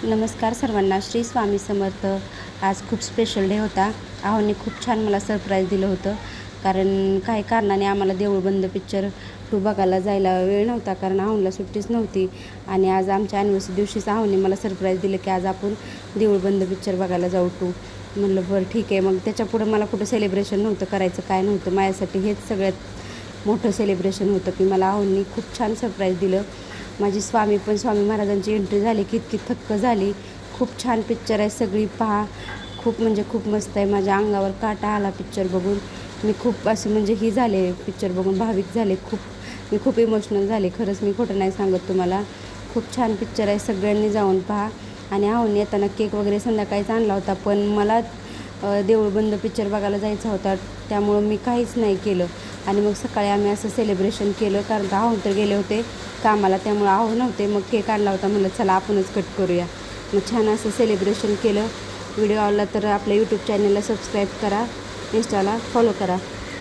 नमस्कार सर्वांना, श्री स्वामी समर्थ. आज खूप स्पेशल डे होता. आहोंनी खूप छान मला सरप्राईज दिलं होतं. कारण काही कारणाने आम्हाला देऊळ बंद पिक्चर 2 बघायला जायला वेळ नव्हता, कारण आहोंला सुट्टीच नव्हती. आणि आज आमच्या ॲनिव्हर्सरी दिवशीच आहोंनी मला सरप्राईज दिलं की आज आपण देऊळ बंद पिक्चर बघायला जाऊ 2. म्हणलं बरं ठीक आहे. मग त्याच्यापुढं मला कुठं सेलिब्रेशन नव्हतं करायचं, काय नव्हतं. माझ्यासाठी हेच सगळ्यात मोठं सेलिब्रेशन होतं की मला आहोंनी खूप छान सरप्राईज दिलं. माझी स्वामी महाराजांची एंट्री झाली की इतकी थक्क झाली. खूप छान पिक्चर आहे, सगळी पहा. खूप म्हणजे खूप मस्त आहे. माझ्या अंगावर काटा आला पिक्चर बघून. मी खूप असे म्हणजे ही झाले पिक्चर बघून, भाविक झाले. मी खूप इमोशनल झाले. खरंच मी खोटं नाही सांगत तुम्हाला. खूप छान पिक्चर आहे, सगळ्यांनी जाऊन पहा. आणि आहोंनी येताना केक वगैरे संध्याकाळीच आणला होता, पण मला देऊळ बंद पिक्चर बघायला जायचा होता, त्यामुळं मी काहीच नाही केलं. आणि मग सकाळी आम्ही असं सेलिब्रेशन केलं, कारण का आहो तर गेले होते कामाला, त्यामुळं आहो नव्हते. मग केक आणला होता, म्हणलं चला आपणच कट करूया. मग छान असं सेलिब्रेशन केलं. व्हिडिओ आवडला तर आपल्या यूट्यूब चॅनलला सबस्क्राईब करा, इंस्टाला फॉलो करा.